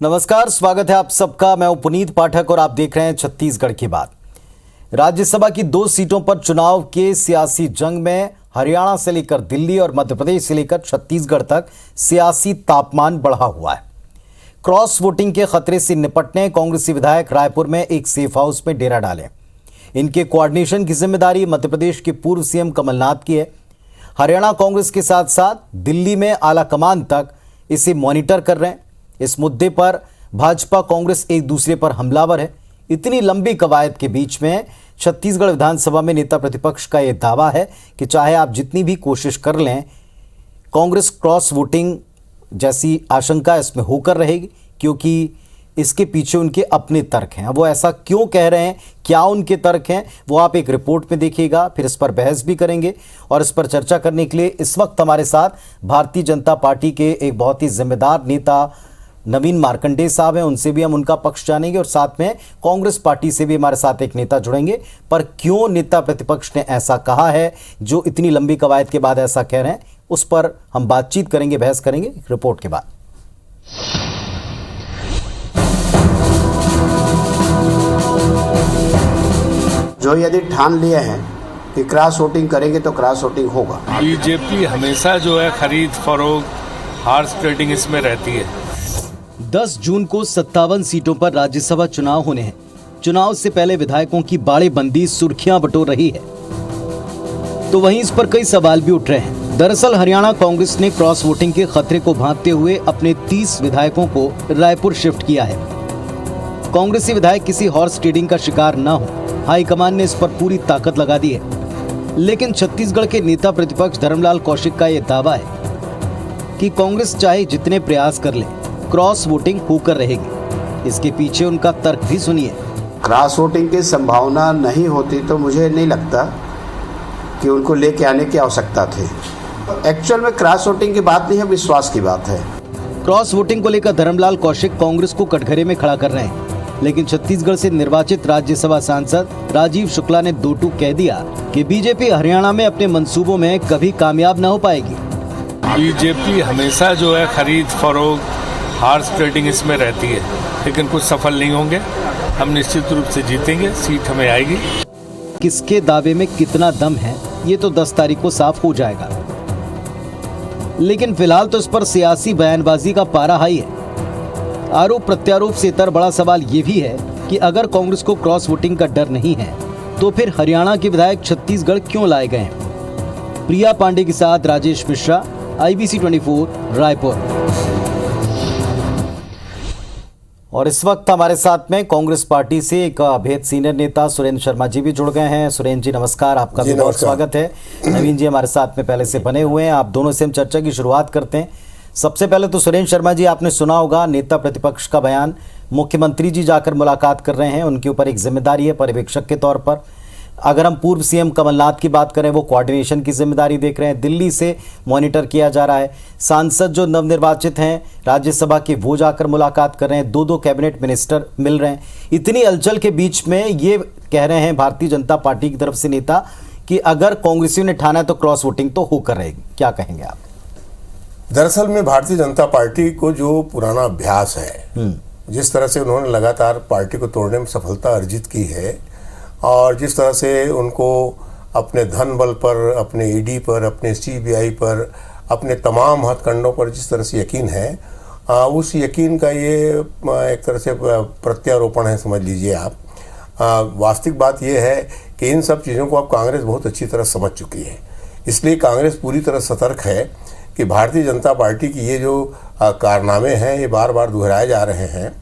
नमस्कार, स्वागत है आप सबका। मैं हूं पुनीत पाठक और आप देख रहे हैं छत्तीसगढ़ की बात। राज्यसभा की 2 सीटों पर चुनाव के सियासी जंग में हरियाणा से लेकर दिल्ली और मध्य प्रदेश से लेकर छत्तीसगढ़ तक सियासी तापमान बढ़ा हुआ है। क्रॉस वोटिंग के खतरे से निपटने कांग्रेसी विधायक रायपुर में एक सेफ हाउस में डेरा डाले। इनके कोऑर्डिनेशन की जिम्मेदारी मध्य प्रदेश के पूर्व सीएम कमलनाथ की है। हरियाणा कांग्रेस के साथ साथ दिल्ली में आला कमान तक इसे मॉनिटर कर रहे हैं। इस मुद्दे पर भाजपा कांग्रेस एक दूसरे पर हमलावर है। इतनी लंबी कवायद के बीच में छत्तीसगढ़ विधानसभा में नेता प्रतिपक्ष का यह दावा है कि चाहे आप जितनी भी कोशिश कर लें, कांग्रेस क्रॉस वोटिंग जैसी आशंका इसमें होकर रहेगी, क्योंकि इसके पीछे उनके अपने तर्क हैं। वो ऐसा क्यों कह रहे हैं, क्या उनके तर्क हैं, वो आप एक रिपोर्ट में देखिएगा। फिर इस पर बहस भी करेंगे और इस पर चर्चा करने के लिए इस वक्त हमारे साथ भारतीय जनता पार्टी के एक बहुत ही जिम्मेदार नेता नवीन मार्कंडेय साहब हैं। उनसे भी हम उनका पक्ष जानेंगे और साथ में कांग्रेस पार्टी से भी हमारे साथ एक नेता जुड़ेंगे। पर क्यों नेता प्रतिपक्ष ने ऐसा कहा है, जो इतनी लंबी कवायद के बाद ऐसा कह रहे हैं, उस पर हम बातचीत करेंगे, बहस करेंगे रिपोर्ट के बाद। जो यदि ठान लिए हैं कि क्रॉस वोटिंग करेंगे तो क्रॉस वोटिंग होगा। बीजेपी हमेशा जो है खरीद फरोख्त हार्स ट्रेडिंग इसमें रहती है। 10 जून को 57 सीटों पर राज्यसभा चुनाव होने हैं। चुनाव से पहले विधायकों की बाड़ेबंदी सुर्खियां बटोर रही है, तो वहीं इस पर कई सवाल भी उठ रहे हैं। दरअसल हरियाणा कांग्रेस ने क्रॉस वोटिंग के खतरे को भांपते हुए अपने 30 विधायकों को रायपुर शिफ्ट किया है। कांग्रेसी विधायक किसी हॉर्स ट्रेडिंग का शिकार न हो, हाईकमान ने इस पर पूरी ताकत लगा दी है। लेकिन छत्तीसगढ़ के नेता प्रतिपक्ष धर्मलाल कौशिक का यह दावा है कि कांग्रेस चाहे जितने प्रयास कर ले, क्रॉस वोटिंग होकर रहेगी। इसके पीछे उनका तर्क भी सुनिए। क्रॉस वोटिंग की संभावना नहीं होती तो मुझे नहीं लगता कि उनको लेके आने की आवश्यकता थी। एक्चुअल में क्रॉस वोटिंग की बात नहीं है, विश्वास की बात है। क्रॉस वोटिंग को लेकर धर्मलाल कौशिक कांग्रेस को कटघरे में खड़ा कर रहे हैं, लेकिन छत्तीसगढ़ से निर्वाचित राज्यसभा सांसद राजीव शुक्ला ने दो टूक कह दिया कि बीजेपी हरियाणा में अपने मंसूबों में कभी कामयाब न हो पाएगी। बीजेपी हमेशा जो है खरीद फरोख्त हार्स ट्रेडिंग इसमें रहती है, लेकिन कुछ सफल नहीं होंगे। हम निश्चित रूप से जीतेंगे, सीट हमें आएगी। किसके दावे में कितना दम है, ये तो 10 तारीख को साफ हो जाएगा। लेकिन फिलहाल तो इस पर सियासी बयानबाजी का पारा हाई है। आरोप प्रत्यारोप से इतर बड़ा सवाल ये भी है कि अगर कांग्रेस को क्रॉस वोटिंग का डर नहीं है, तो फिर हरियाणा के विधायक छत्तीसगढ़ क्यों लाए गए हैं। प्रिया पांडे के साथ राजेश मिश्रा, IBC 24 रायपुर। और इस वक्त हमारे साथ में कांग्रेस पार्टी से एक अभेद सीनियर नेता सुरेंद्र शर्मा जी भी जुड़ गए हैं। सुरेंद्र जी नमस्कार, आपका भी बहुत स्वागत है। नवीन जी हमारे साथ में पहले से बने हुए हैं। आप दोनों से हम चर्चा की शुरुआत करते हैं। सबसे पहले तो सुरेंद्र शर्मा जी, आपने सुना होगा नेता प्रतिपक्ष का बयान। मुख्यमंत्री जी जाकर मुलाकात कर रहे हैं, उनके ऊपर एक जिम्मेदारी है पर्यवेक्षक के तौर पर। अगर हम पूर्व सीएम कमलनाथ की बात करें, वो कोऑर्डिनेशन की जिम्मेदारी देख रहे हैं, दिल्ली से मॉनिटर किया जा रहा है। सांसद जो नवनिर्वाचित हैं राज्यसभा के, वो जाकर मुलाकात कर रहे हैं। 2 कैबिनेट मिनिस्टर मिल रहे हैं। इतनी हलचल के बीच में ये कह रहे हैं भारतीय जनता पार्टी की तरफ से नेता कि अगर कांग्रेसियों ने ठाना है तो क्रॉस वोटिंग तो होकर रहेगी। क्या कहेंगे आप? दरअसल में भारतीय जनता पार्टी को जो पुराना अभ्यास है, जिस तरह से उन्होंने लगातार पार्टी को तोड़ने में सफलता अर्जित की है, और जिस तरह से उनको अपने धन बल पर, अपने ईडी पर, अपने सीबीआई पर, अपने तमाम हथकंडों पर जिस तरह से यकीन है, उस यकीन का ये एक तरह से प्रत्यारोपण है, समझ लीजिए आप। वास्तविक बात यह है कि इन सब चीज़ों को अब कांग्रेस बहुत अच्छी तरह समझ चुकी है। इसलिए कांग्रेस पूरी तरह सतर्क है कि भारतीय जनता पार्टी की ये जो कारनामे हैं, ये बार बार दोहराए जा रहे हैं।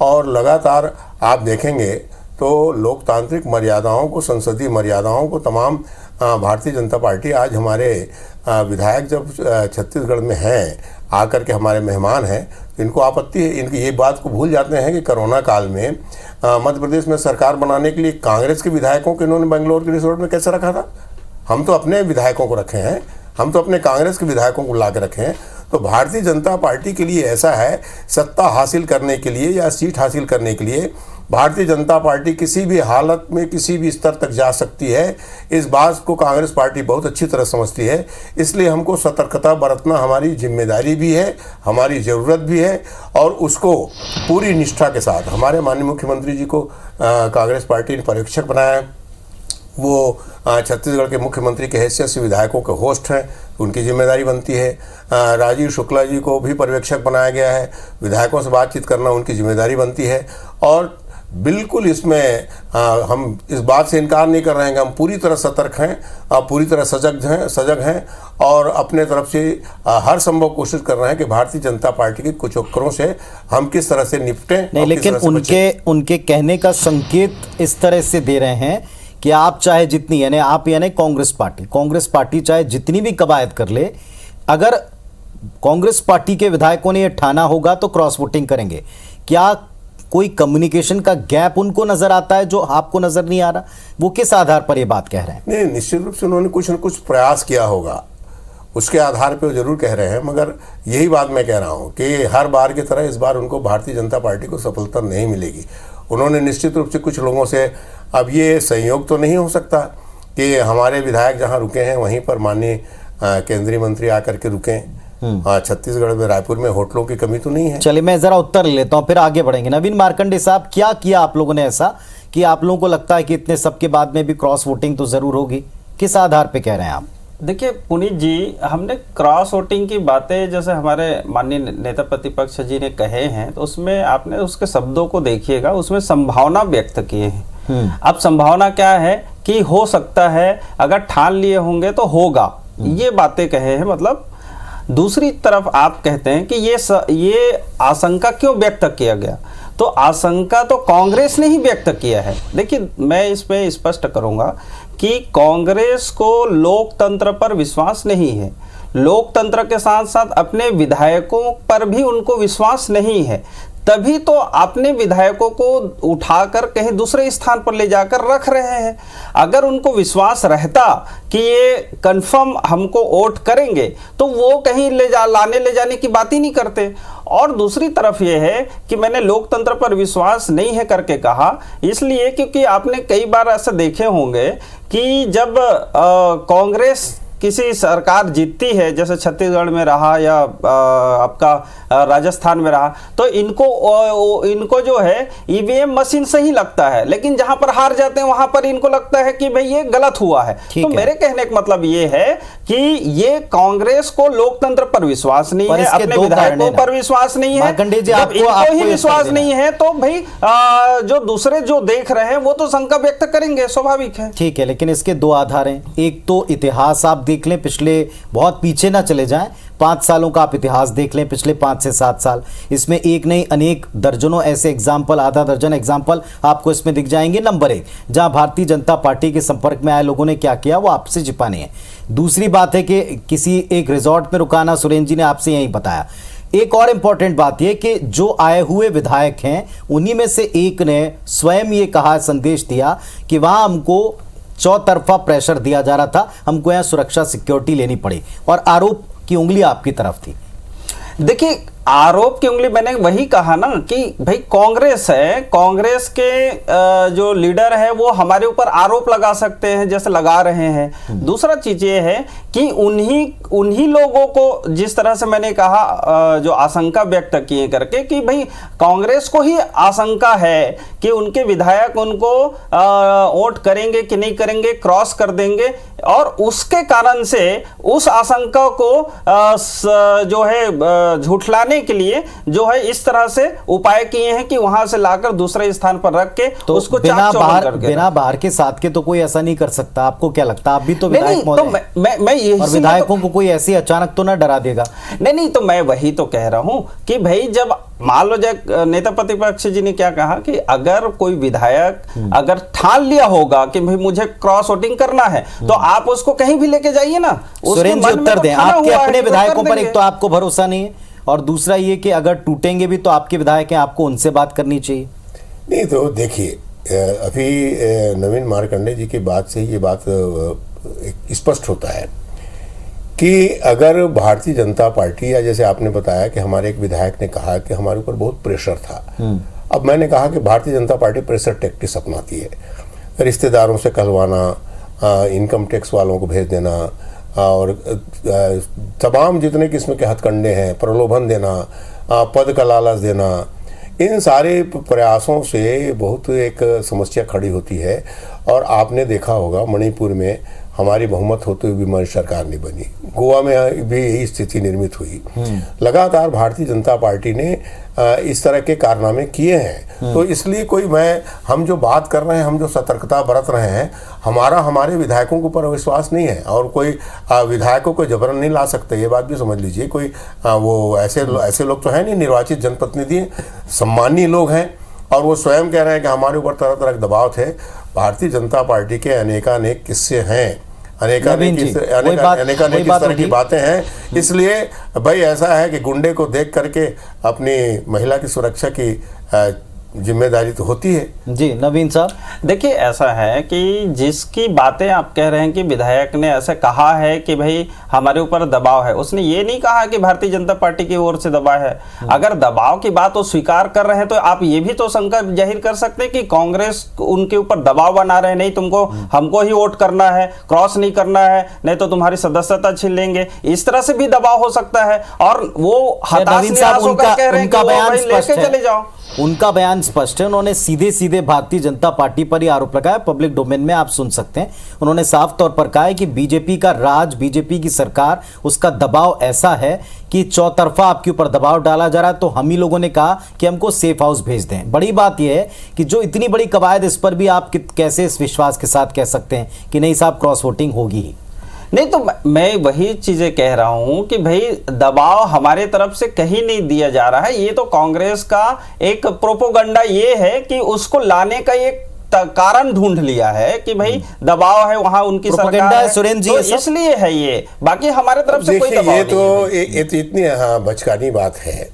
और लगातार आप देखेंगे तो लोकतांत्रिक मर्यादाओं को, संसदीय मर्यादाओं को तमाम भारतीय जनता पार्टी, आज हमारे विधायक जब छत्तीसगढ़ में हैं, आकर के हमारे मेहमान हैं, तो इनको आपत्ति है, इनकी ये बात को भूल जाते हैं कि कोरोना काल में मध्य प्रदेश में सरकार बनाने के लिए कांग्रेस के विधायकों को इन्होंने बेंगलोर के रिसोर्ट में कैसे रखा था। हम तो अपने विधायकों को रखे हैं, हम तो अपने कांग्रेस के विधायकों को ला के रखे हैं। तो भारतीय जनता पार्टी के लिए ऐसा है, सत्ता हासिल करने के लिए या सीट हासिल करने के लिए भारतीय जनता पार्टी किसी भी हालत में किसी भी स्तर तक जा सकती है, इस बात को कांग्रेस पार्टी बहुत अच्छी तरह समझती है। इसलिए हमको सतर्कता बरतना हमारी जिम्मेदारी भी है, हमारी ज़रूरत भी है, और उसको पूरी निष्ठा के साथ हमारे माननीय मुख्यमंत्री जी को कांग्रेस पार्टी ने पर्यवेक्षक बनाया है। वो छत्तीसगढ़ के मुख्यमंत्री के हैसियत से विधायकों के होस्ट हैं, उनकी जिम्मेदारी बनती है। राजीव शुक्ला जी को भी पर्यवेक्षक बनाया गया है, विधायकों से बातचीत करना उनकी जिम्मेदारी बनती है। और बिल्कुल इसमें हम इस बात से इनकार नहीं कर रहे हैं कि हम पूरी तरह सतर्क हैं, पूरी तरह सजग हैं और अपने तरफ से हर संभव कोशिश कर रहे हैं कि भारतीय जनता पार्टी के कुचक्करों से हम किस तरह से निपटें। नहीं, लेकिन उनके कहने का संकेत इस तरह से दे रहे हैं कि आप चाहे जितनी, यानी कांग्रेस पार्टी चाहे जितनी भी कवायद कर ले, अगर कांग्रेस पार्टी के विधायकों ने यह ठाना होगा तो क्रॉस वोटिंग करेंगे। क्या कोई कम्युनिकेशन का गैप उनको नजर आता है जो आपको नजर नहीं आ रहा? वो किस आधार पर ये बात कह रहे हैं? नहीं, निश्चित रूप से उन्होंने कुछ न कुछ प्रयास किया होगा, उसके आधार पे वो जरूर कह रहे हैं। मगर यही बात मैं कह रहा हूँ कि हर बार की तरह इस बार उनको भारतीय जनता पार्टी को सफलता नहीं मिलेगी। उन्होंने निश्चित रूप से कुछ लोगों से, अब ये संयोग तो नहीं हो सकता कि हमारे विधायक जहाँ रुके हैं वहीं पर माननीय केंद्रीय मंत्री आकर के रुकें। छत्तीसगढ़ में, रायपुर में होटलों की कमी तो नहीं है। चलिए, मैं जरा उत्तर लेता हूँ, फिर आगे बढ़ेंगे। नवीन मार्कंडे साहब, क्या किया आप लोगों ने ऐसा कि आप लोगों को लगता है कि इतने सबके बाद में भी क्रॉस वोटिंग तो जरूर होगी? किस आधार पे कह रहे हैं आप? देखिए पुनीत जी, हमने क्रॉस वोटिंग की बातें जैसे हमारे माननीय नेता प्रतिपक्ष जी ने कहे हैं, तो उसमें आपने उसके शब्दों को देखिएगा, उसमें संभावना व्यक्त किए हैं। अब संभावना क्या है कि हो सकता है, अगर ठान लिए होंगे तो होगा, ये बातें कहे हैं। मतलब दूसरी तरफ आप कहते हैं कि ये आशंका क्यों व्यक्त किया गया, तो आशंका तो कांग्रेस ने ही व्यक्त किया है। देखिए, मैं इसमें स्पष्ट करूंगा कि कांग्रेस को लोकतंत्र पर विश्वास नहीं है, लोकतंत्र के साथ साथ अपने विधायकों पर भी उनको विश्वास नहीं है, तभी तो अपने विधायकों को उठाकर कहीं दूसरे स्थान पर ले जाकर रख रहे हैं। अगर उनको विश्वास रहता कि ये कंफर्म हमको वोट करेंगे तो वो कहीं ले जाने की बात ही नहीं करते। और दूसरी तरफ ये है कि मैंने लोकतंत्र पर विश्वास नहीं है करके कहा, इसलिए क्योंकि आपने कई बार ऐसे देखे होंगे कि जब कांग्रेस किसी सरकार जीतती है, जैसे छत्तीसगढ़ में रहा या आपका राजस्थान में रहा, तो इनको जो है ईवीएम मशीन सही लगता है, लेकिन जहां पर हार जाते हैं वहां पर इनको लगता है कि भाई ये गलत हुआ है। तो मेरे कहने का मतलब ये है कि ये कांग्रेस को लोकतंत्र पर विश्वास नहीं है, अपने विधायकों पर विश्वास नहीं है। जब इनको ही विश्वास नहीं है तो भाई जो दूसरे जो देख रहे हैं वो तो शंका व्यक्त करेंगे, स्वाभाविक है। ठीक है, लेकिन इसके दो आधार हैं। एक तो इतिहास आप देख लें, पिछले बहुत पीछे ना चले जाएं, 5 सालों का आप इतिहास देख लें, पिछले 5 से 7 साल, इसमें एक नहीं अनेक दर्जनों ऐसे एग्जाम्पल, आधा दर्जन एग्जाम्पल आपको इसमें दिख जाएंगे। नंबर 1, जहां भारतीय जनता पार्टी के संपर्क में आए लोगों ने क्या किया वो आपसे छिपाने हैं। दूसरी बात है कि किसी एक रिजॉर्ट में रुकाना, सुरेंद्र जी ने आपसे यही बताया। एक और इंपॉर्टेंट बात यह कि जो आए हुए विधायक हैं उन्हीं में से एक ने स्वयं ये कहा, संदेश दिया कि वहां हमको चौतरफा प्रेशर दिया जा रहा था, हमको यहाँ सुरक्षा सिक्योरिटी लेनी पड़ी, और आरोप की उंगली आपकी तरफ थी। देखिए, आरोप की उंगली मैंने वही कहा ना कि भाई कांग्रेस है, कांग्रेस के जो लीडर है वो हमारे ऊपर आरोप लगा सकते हैं जैसे लगा रहे हैं। दूसरा चीज ये है कि उन्हीं लोगों को, जिस तरह से मैंने कहा जो आशंका व्यक्त किए करके कि भाई कांग्रेस को ही आशंका है कि उनके विधायक उनको वोट करेंगे कि नहीं करेंगे, क्रॉस कर देंगे, और उसके कारण से उस आशंका को जो है झूठलाने के लिए जो है इस तरह से उपाय किए हैं कि वहां से लाकर दूसरे स्थान पर रख के तो उसको बिना बाहर के साथ के तो कोई ऐसा नहीं कर सकता। आपको क्या लगता है? आप भी तो विधायक तो मैं और विधायकों को कोई ऐसी अचानक तो ना डरा देगा? नहीं, तो मैं वही तो कह रहा हूं कि भाई जब मान लो नेता प्रतिपक्ष जी ने क्या कहा कि अगर कोई विधायक अगर ठान लिया होगा कि भाई मुझे क्रॉस वोटिंग करना है तो आप उसको कहीं भी लेके जाइए ना। सुरेंद्र जी उत्तर दें, आपके अपने विधायकों पर एक तो आपको भरोसा नहीं है, और दूसरा ये कि अगर टूटेंगे भी तो आपके विधायक हैं, आपको उनसे बात करनी चाहिए। नहीं, तो देखिए, अभी नवीन मार्कंडे जी की बात से ये बात स्पष्ट होता है कि अगर भारतीय जनता पार्टी, या जैसे आपने बताया कि हमारे एक विधायक ने कहा कि हमारे ऊपर बहुत प्रेशर था, अब मैंने कहा कि Bharatiya Janata party pressure tactics अपनाती है, रिश्तेदारों से कहलवाना, इनकम टैक्स वालों को भेज देना और तमाम जितने किस्म के हथकंडे हैं, प्रलोभन देना, पद का लालच देना, इन सारे प्रयासों से बहुत एक समस्या खड़ी होती है। और आपने देखा होगा मणिपुर में हमारी बहुमत होते हुए भी हमारी सरकार नहीं बनी, गोवा में भी यही स्थिति निर्मित हुई। लगातार भारतीय जनता पार्टी ने इस तरह के कारनामे किए हैं। तो इसलिए हम जो बात कर रहे हैं, हम जो सतर्कता बरत रहे हैं, हमारे विधायकों के ऊपर विश्वास नहीं है और कोई विधायकों को जबरन नहीं ला सकते, ये बात भी समझ लीजिए। कोई वो ऐसे लोग तो हैं नहीं, निर्वाचित जनप्रतिनिधि सम्मानीय लोग हैं और वो स्वयं कह रहे हैं कि हमारे ऊपर तरह तरह के दबाव थे। भारतीय जनता पार्टी के अनेकानेक किस्से हैं, अनेकानेक किस तरह की बातें हैं। इसलिए भाई ऐसा है कि गुंडे को देख करके अपनी महिला की सुरक्षा की जिम्मेदारी तो होती है। जी नवीन साहब, देखिए ऐसा है कि जिसकी बातें आप कह रहे हैं कि विधायक ने ऐसा कहा है कि भाई हमारे ऊपर दबाव है, उसने ये नहीं कहा कि भारतीय जनता पार्टी की ओर से दबाव है। अगर दबाव की बात वो स्वीकार कर रहे हैं तो आप ये भी तो शंका जाहिर कर सकते हैं कि कांग्रेस उनके ऊपर दबाव बना रहे, नहीं तुमको हमको ही वोट करना है, क्रॉस नहीं करना है, नहीं तो तुम्हारी सदस्यता छीन लेंगे, इस तरह से भी दबाव हो सकता है। और वो हताश निराश होकर कह रहे हैं कि भाई लेके चले जाओ। उनका बयान स्पष्ट है, उन्होंने सीधे सीधे भारतीय जनता पार्टी पर ही आरोप लगाया, पब्लिक डोमेन में आप सुन सकते हैं। उन्होंने साफ तौर पर कहा है कि बीजेपी का राज, बीजेपी की सरकार, उसका दबाव ऐसा है कि चौतरफा आपके ऊपर दबाव डाला जा रहा है। तो हम ही लोगों ने कहा कि हमको सेफ हाउस भेज दें। बड़ी बात यह है कि जो इतनी बड़ी कवायद, इस पर भी आप कैसे इस विश्वास के साथ कह सकते हैं कि नहीं साहब क्रॉस वोटिंग होगी ही? नहीं, तो मैं वही चीजें कह रहा हूं कि भाई दबाव हमारे तरफ से कहीं नहीं दिया जा रहा है। ये तो कांग्रेस का एक प्रोपोगंडा ये है कि उसको लाने का एक कारण ढूंढ लिया है कि भाई दबाव है वहां उनकी सरकार है, सुरेंद्र जी, तो इसलिए है ये, बाकी हमारे तरफ से कोई दबाव नहीं है। ये तो इतनी बचकानी बात है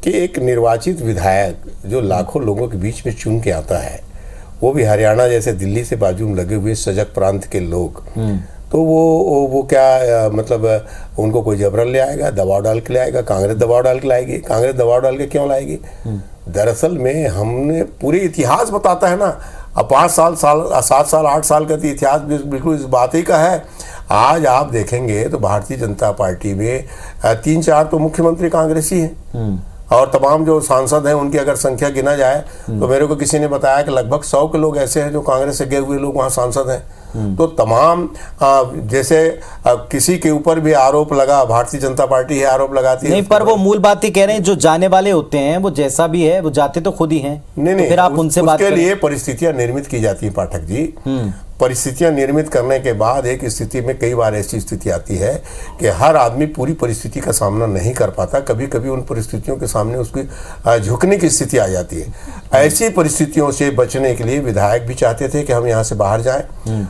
कि एक निर्वाचित विधायक जो लाखों लोगों के बीच में चुन के आता है, वो भी हरियाणा जैसे दिल्ली से बाजू में लगे हुए सजग प्रांत के लोग, तो वो क्या मतलब उनको कोई जबरन ले आएगा, दबाव डाल के ले आएगा? कांग्रेस दबाव डाल के लाएगी। कांग्रेस दबाव डाल के क्यों लाएगी? दरअसल में हमने पूरी इतिहास बताता है ना। अब 7 साल 8 साल का इतिहास बिल्कुल इस बात ही का है। आज आप देखेंगे तो भारतीय जनता पार्टी में 3-4 तो मुख्यमंत्री कांग्रेसी हैं और तमाम जो सांसद हैं उनकी अगर संख्या गिना जाए तो मेरे को किसी ने बताया कि लगभग 100 के लोग ऐसे हैं जो कांग्रेस से गए हुए लोग वहाँ सांसद हैं। तो तमाम जैसे किसी के ऊपर भी आरोप लगा, भारतीय जनता पार्टी है आरोप लगाती है, नहीं, पर वो मूल बात ही कह रहे हैं, जो जाने वाले होते हैं वो जैसा भी है वो जाते तो खुद ही हैं। नहीं, तो फिर आप उनसे बात करें। उसके लिए परिस्थितियां निर्मित की जाती है पाठक जी। परिस्थितियां निर्मित करने के बाद एक स्थिति में कई बार ऐसी स्थिति आती है कि हर आदमी पूरी परिस्थिति का सामना नहीं कर पाता। कभी कभी उन परिस्थितियों के सामने उसकी झुकने की स्थिति आ जाती है। ऐसी परिस्थितियों से बचने के लिए विधायक भी चाहते थे कि हम यहाँ से बाहर जाएं,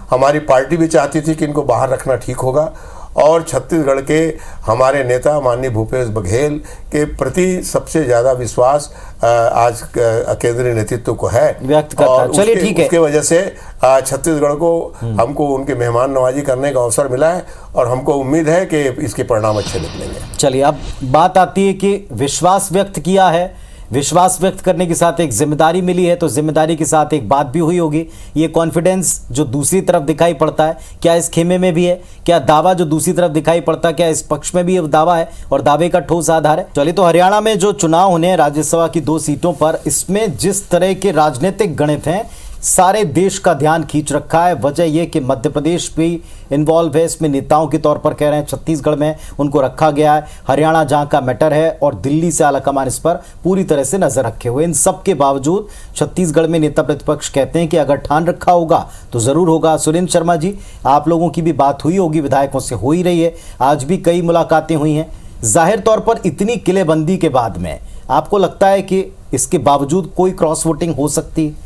हमारी पार्टी भी चाहती थी कि इनको बाहर रखना ठीक होगा, और छत्तीसगढ़ के हमारे नेता माननीय भूपेश बघेल के प्रति सबसे ज्यादा विश्वास आज केंद्रीय नेतृत्व को है व्यक्त करता है। चलिए ठीक है, उसके वजह से छत्तीसगढ़ को हमको उनके मेहमान नवाजी करने का अवसर मिला है और हमको उम्मीद है कि इसके परिणाम अच्छे निकलेंगे। चलिए अब बात आती है कि विश्वास व्यक्त किया है, विश्वास व्यक्त करने के साथ एक जिम्मेदारी मिली है, तो जिम्मेदारी के साथ एक बात भी हुई होगी। ये कॉन्फिडेंस जो दूसरी तरफ दिखाई पड़ता है, क्या इस खेमे में भी है? क्या दावा जो दूसरी तरफ दिखाई पड़ता है, क्या इस पक्ष में भी दावा है और दावे का ठोस आधार है? चलिए, तो हरियाणा में जो चुनाव होने हैं राज्यसभा की 2 सीटों पर, इसमें जिस तरह के राजनीतिक गणित हैं सारे देश का ध्यान खींच रखा है। वजह यह कि मध्य प्रदेश भी इन्वॉल्व है इसमें, नेताओं के तौर पर कह रहे हैं, छत्तीसगढ़ में उनको रखा गया है, हरियाणा जहां का मैटर है, और दिल्ली से आलाकमान इस पर पूरी तरह से नजर रखे हुए। इन सब के बावजूद छत्तीसगढ़ में नेता प्रतिपक्ष कहते हैं कि अगर ठान रखा होगा तो जरूर होगा। सुरेंद्र शर्मा जी, आप लोगों की भी बात हुई होगी, विधायकों से हो ही रही है, आज भी कई मुलाकातें हुई हैं। जाहिर तौर पर इतनी किलेबंदी के बाद में आपको लगता है कि इसके बावजूद कोई क्रॉस वोटिंग हो सकती है?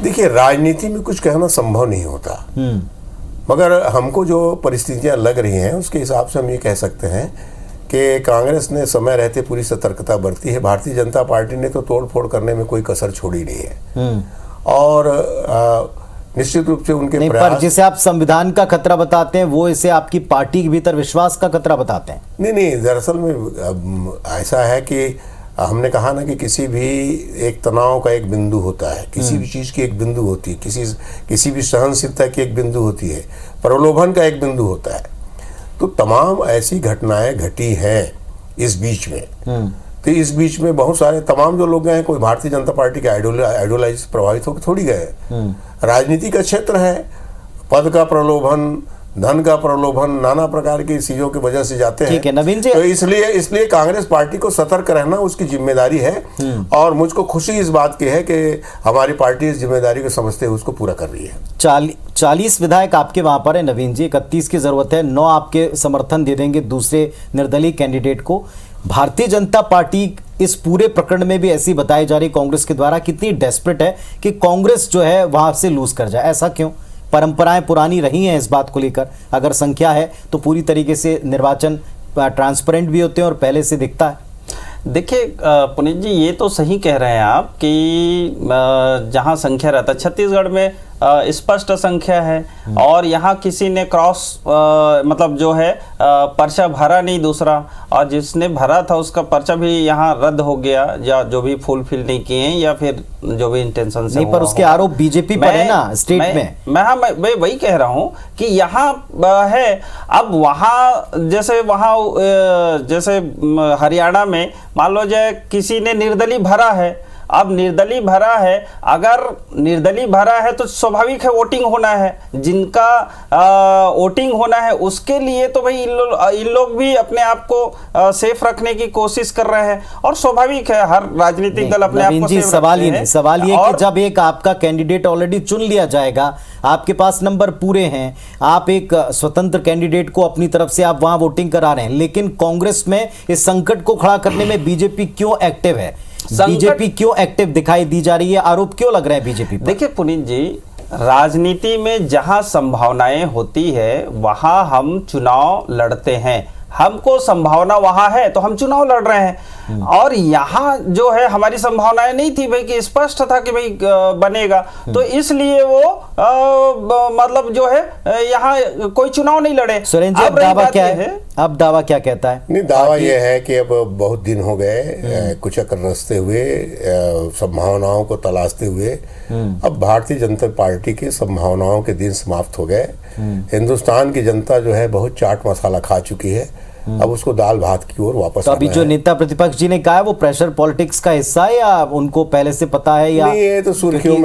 देखिए, राजनीति में कुछ कहना संभव नहीं होता, मगर हमको जो परिस्थितियां लग रही हैं उसके हिसाब से हम ये कह सकते हैं कि कांग्रेस ने समय रहते पूरी सतर्कता बरती है। भारतीय जनता पार्टी ने तो तोड़ फोड़ करने में कोई कसर छोड़ी नहीं है और निश्चित रूप से उनके पर जिसे आप संविधान का खतरा बताते हैं वो इसे आपकी पार्टी के भीतर विश्वास का खतरा बताते हैं। नहीं, दरअसल में ऐसा है कि हमने कहा ना कि किसी भी एक तनाव का एक बिंदु होता है, किसी भी चीज़ की एक बिंदु होती है, किसी भी सहनशीलता की एक बिंदु होती है, प्रलोभन का एक बिंदु होता है। तो तमाम ऐसी घटनाएं घटी हैं इस बीच में। तो इस बीच में बहुत सारे तमाम जो लोग गए हैं, कोई भारतीय जनता पार्टी के आइडियोलॉजी प्रभावित होकर थोड़ी गए। राजनीति का क्षेत्र है, पद का प्रलोभन, धन का प्रलोभन, नाना प्रकार की चीजों की वजह से जाते हैं। ठीक है नवीन जी। तो इसलिए कांग्रेस पार्टी को सतर्क रहना उसकी जिम्मेदारी है, और मुझको खुशी इस बात की है कि हमारी पार्टी इस जिम्मेदारी को समझते हुए उसको पूरा कर रही है। 40 विधायक आपके वहां पर है नवीन जी, 31 की जरूरत है, 9 आपके समर्थन दे देंगे दूसरे निर्दलीय कैंडिडेट को। भारतीय जनता पार्टी इस पूरे प्रकरण में भी ऐसी बताई जा रही कांग्रेस के द्वारा कितनी डेस्परेट है कि कांग्रेस जो है वहां से लूज कर जाए, ऐसा क्यों? परंपराएं पुरानी रही हैं इस बात को लेकर, अगर संख्या है तो पूरी तरीके से निर्वाचन ट्रांसपेरेंट भी होते हैं और पहले से दिखता है। देखिए पुनीत जी, ये तो सही कह रहे हैं आप कि जहां संख्या रहता है, छत्तीसगढ़ में स्पष्ट संख्या है, और यहाँ किसी ने क्रॉस मतलब जो है पर्चा भरा नहीं दूसरा, और जिसने भरा था उसका पर्चा भी यहाँ रद्द हो गया, या जो भी फुलफिल नहीं किए या फिर जो भी इंटेंशन से नहीं, पर उसके आरोप बीजेपी पर है ना स्टेट में। मैं वही कह रहा हूँ कि यहाँ है, अब वहाँ जैसे हरियाणा में मान लो जाए किसी ने निर्दलीय भरा है, अब निर्दलीय भरा है, अगर निर्दलीय भरा है तो स्वाभाविक है वोटिंग होना है, जिनका वोटिंग होना है उसके लिए तो भाई इन लोग भी अपने आप को सेफ रखने की कोशिश कर रहे हैं, और स्वाभाविक है हर राजनीतिक दल अपने आप को सेफ सवाल ये सवाल ये कि जब एक आपका कैंडिडेट ऑलरेडी चुन लिया जाएगा, आपके पास नंबर पूरे हैं, आप एक स्वतंत्र कैंडिडेट को अपनी तरफ से आप वहां वोटिंग करा रहे हैं, लेकिन कांग्रेस में इस संकट को खड़ा करने में बीजेपी क्यों एक्टिव है? बीजेपी क्यों एक्टिव दिखाई दी जा रही है? आरोप क्यों लग रहे हैं बीजेपी पर? देखिए पुनीत जी, राजनीति में जहां संभावनाएं होती है वहां हम चुनाव लड़ते हैं, हमको संभावना वहां है तो हम चुनाव लड़ रहे हैं, और यहाँ जो है हमारी संभावनाएं नहीं थी भाई, कि स्पष्ट था कि भाई बनेगा, तो इसलिए वो मतलब जो है यहाँ कोई चुनाव नहीं लड़े। सुरेंद्र जी, अब दावा क्या है? अब दावा क्या कहता है? नहीं, दावा ये है कि अब बहुत दिन हो गए कुचक रचते हुए, संभावनाओं को तलाशते हुए, अब भारतीय जनता पार्टी की संभावनाओं के दिन समाप्त हो गए। हिंदुस्तान की जनता जो है बहुत चाट मसाला खा चुकी है, अब उसको दाल भात की ओर वापस तो अभी जो नेता प्रतिपक्ष जी ने कहा है वो प्रेशर पॉलिटिक्स का हिस्सा है, या उनको पहले से पता है, या नहीं? ये तो सुर्खियों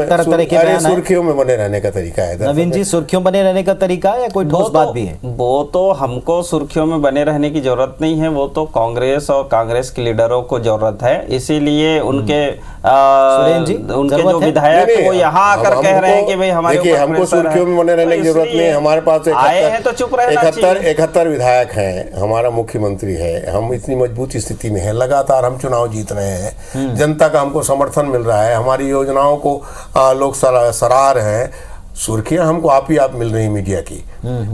में बने रहने का तरीका है नवीन जी, सुर्खियों बने रहने का तरीका है या कोई ठोस बात भी है? वो तो हमको सुर्खियों में बने रहने की जरूरत नहीं है, वो तो कांग्रेस और कांग्रेस के लीडरों को जरूरत है, इसीलिए उनके जो विधायक वो यहाँ आकर कह रहे हैं कि भाई हमारे हमको सुर्खियों में बने रहने की जरूरत नहीं है। हमारे पास आए हैं तो चुप रहना चाहिए। 71 विधायक हैं, हमारा मुख्यमंत्री है, हम इतनी मजबूत स्थिति में हैं, लगातार हम चुनाव जीत रहे हैं, जनता का हमको समर्थन मिल रहा है, हमारी योजनाओं को लोग सराह रहे हैं। सुर्खियां हमको आप मिल रही मीडिया की।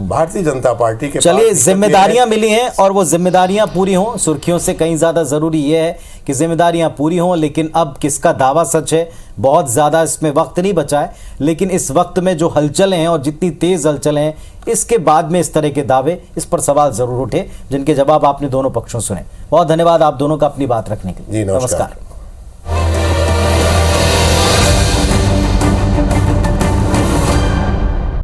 भारतीय जनता पार्टी के चलिए जिम्मेदारियां मिली हैं और वो जिम्मेदारियां पूरी हों, सुर्खियों से कहीं ज्यादा जरूरी ये है कि जिम्मेदारियां पूरी हों। लेकिन अब किसका दावा सच है, बहुत ज्यादा इसमें वक्त नहीं बचा है, लेकिन इस वक्त में जो हलचलें हैं और जितनी तेज हलचलें हैं, इसके बाद में इस तरह के दावे, इस पर सवाल जरूर उठे, जिनके जवाब आपने दोनों पक्षों सुने। बहुत धन्यवाद आप दोनों का अपनी बात रखने के लिए। नमस्कार।